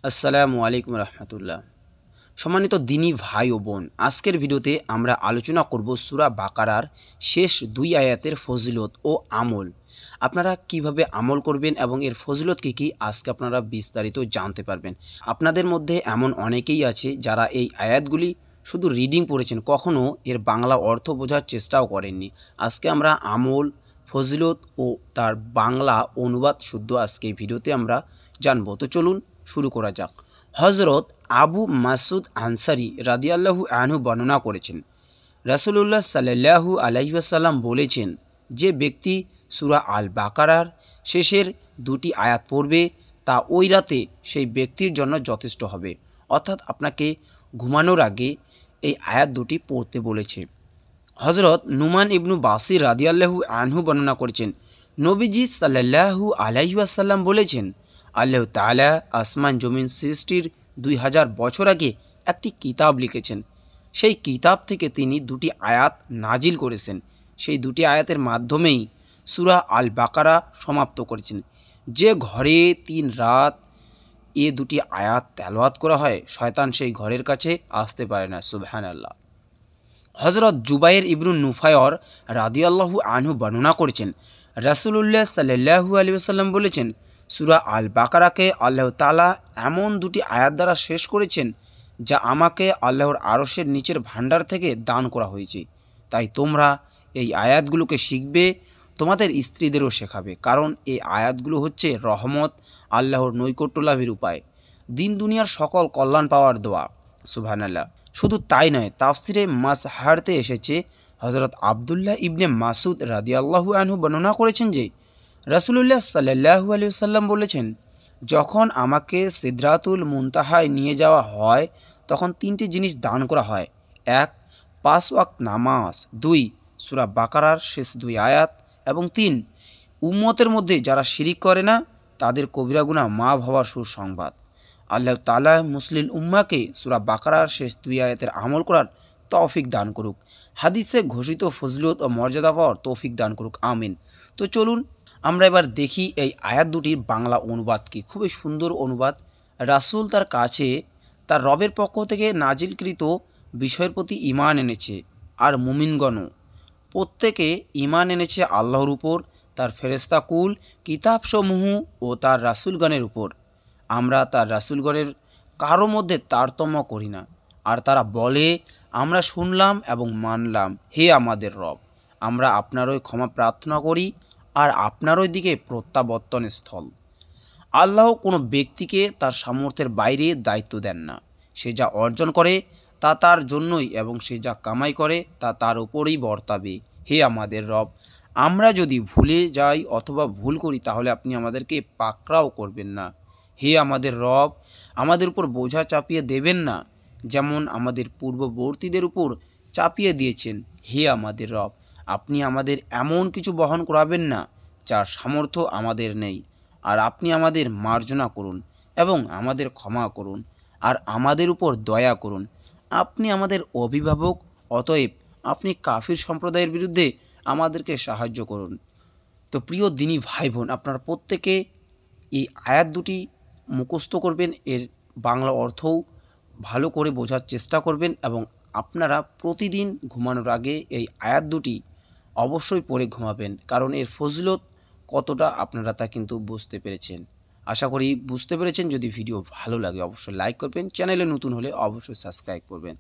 আসসালামু আলাইকুম রহমতুল্লাহ। সম্মানিত দিনী ভাই ও বোন, আজকের ভিডিওতে আমরা আলোচনা করব সূরা বাকারার শেষ 2 আয়াতের ফজিলত ও আমল। আপনারা কিভাবে আমল করবেন এবং এর ফজিলত কী আজকে আপনারা বিস্তারিত জানতে পারবেন। আপনাদের মধ্যে এমন অনেকেই আছে যারা এই আয়াতগুলি শুধু রিডিং পড়েছেন, কখনো এর বাংলা অর্থ বোঝার চেষ্টাও করেননি। আজকে আমরা আমল, ফজিলত ও তার বাংলা অনুবাদ শুদ্ধ আজকে এই ভিডিওতে আমরা জানব। তো চলুন শুরু করা যাক। হজরত আবু মাসুদ আনসারি রাদিয়াল্লাহু আনহু বর্ণনা করেছেন, রাসূলুল্লাহ সাল্লাল্লাহু আলাইহি ওয়াসাল্লাম বলেছেন, যে ব্যক্তি সূরা আল বাকারার শেষের 2টি আয়াত পড়বে তা ওই রাতে সেই ব্যক্তির জন্য যথেষ্ট হবে। অর্থাৎ আপনাকে ঘুমানোর আগে এই আয়াত 2টি পড়তে বলেছে। হজরত নুমান ইবনু বাসির রাদিয়াল্লাহু আনহু বর্ণনা করেছেন, নবীজি সাল্লাল্লাহু আলাইহি ওয়াসাল্লাম বলেছেন, আল্লাহ তাআলা আসমান জমিন সৃষ্টির 2000 বছর আগে একটি কিতাব লিখেছেন। সেই কিতাব থেকে তিনি 2টি আয়াত নাজিল করেছেন। সেই 2টি আয়াতের মাধ্যমেই সূরা আল বাকারা সমাপ্ত করেছেন। যে ঘরে 3 রাত 2টি আয়াত তেলাওয়াত করা হয়, শয়তান সেই ঘরের কাছে আসতে পারে না। সুবহানাল্লাহ। হজরত জুবাইর ইবনু নুফায়র রাদিয়াল্লাহু আনহু বর্ণনা করেছেন, রাসূলুল্লাহ সাল্লাল্লাহু আলাইহি ওয়াসাল্লাম বলেছেন, সূরা আল বাকারাকে আল্লাহ তাআলা এমন 2টি আয়াত দ্বারা শেষ করেছেন যা আমাকে আল্লাহর আরশের নিচের ভাণ্ডার থেকে দান করা হয়েছে। তাই তোমরা এই আয়াতগুলোকে শিখবে, তোমাদের স্ত্রীদেরও শেখাবে, কারণ এই আয়াতগুলো হচ্ছে রহমত, আল্লাহর নৈকট্য লাভের উপায়, দিন দুনিয়ার সকল কল্যাণ পাওয়ার দোয়া। সুবহানাল্লাহ। শুধু তাই নয়, তাফসিরে মাসহারতে এসেছে, হজরত আবদুল্লাহ ইবনে মাসুদ রাদিয়াল্লাহু আনহু বর্ণনা করেছেন যে রাসূলুল্লাহ সাল্লাল্লাহু আলাইহি ওয়াসাল্লাম বলেছেন, যখন আমাকে সিদরাতুল মুনতাহায় নিয়ে যাওয়া হয় তখন 3টি জিনিস দান করা হয়। 1. 5 ওয়াক্ত নামাজ, 2. সূরা বাকারার শেষ 2 আয়াত এবং 3. উম্মতের মধ্যে যারা শিরিক করে না তাদের কবিরা গুনাহ মাফ হওয়ার সুসংবাদ। আল্লাহ তাআলা মুসলিম উম্মাহকে সূরা বাকারার শেষ 2 আয়াতের আমল করার তৌফিক দান করুক। হাদিসে ঘোষিত ফজিলত ও মর্যাদা পাওয়ার তৌফিক দান করুক, আমিন। তো চলুন আমরা এবার দেখি এই আয়াত 2টির বাংলা অনুবাদ কি। খুবই সুন্দর অনুবাদ। রাসূল তার কাছে তার রবের পক্ষ থেকে নাজিলকৃত বিষয়ের প্রতি ঈমান এনেছে, আর মুমিনগণও প্রত্যেকে ঈমান এনেছে আল্লাহর উপর, তার ফেরেশতাকুল, কিতাবসমূহ ও তার রাসূলগণের উপর। আমরা তার রাসূলগণের কারো মধ্যে তারতম্য করি না। আর তারা বলে, আমরা শুনলাম এবং মানলাম, হে আমাদের রব, আমরা আপনারই ক্ষমা প্রার্থনা করি আর আপনারই দিকে প্রত্যাবর্তনের স্থল। আল্লাহ কোনো ব্যক্তিকে তার সামর্থ্যের বাইরে দায়িত্ব দেন না। সে যা অর্জন করে তা তার জন্যই, এবং সে যা কামাই করে তা তার উপরেই বর্তাবে। হে আমাদের রব, আমরা যদি ভুলে যাই অথবা ভুল করি তাহলে আপনি আমাদেরকে পাকড়াও করবেন না। হে আমাদের রব, আমাদের উপর বোঝা চাপিয়ে দেবেন না, যেমন আমাদের পূর্ববর্তীদের উপর চাপিয়ে দিয়েছেন। হে আমাদের রব, আপনি আমাদের এমন কিছু বহন করাবেন না যার সামর্থ্য আমাদের নেই, আর আপনি আমাদের মার্জনা করুন এবং আমাদের ক্ষমা করুন আর আমাদের উপর দয়া করুন। আপনি আমাদের অভিভাবক, অতএব আপনি কাফির সম্প্রদায়ের বিরুদ্ধে আমাদেরকে সাহায্য করুন। তো প্রিয় দিনী ভাই বোন, আপনারা প্রত্যেকে এই আয়াত 2টি মুখস্থ করবেন, এর বাংলা অর্থও ভালো করে বোঝার চেষ্টা করবেন, এবং আপনারা প্রতিদিন ঘুমানোর আগে এই আয়াত 2টি অবশ্যই পড়ে ঘুমাবেন, কারণ এর ফজিলত কতটা আপনারা তা কিন্তু বুঝতে পেরেছেন। আশা করি বুঝতে পেরেছেন। যদি ভিডিও ভালো লাগে অবশ্যই লাইক করবেন, চ্যানেলে নতুন হলে অবশ্যই সাবস্ক্রাইব করবেন।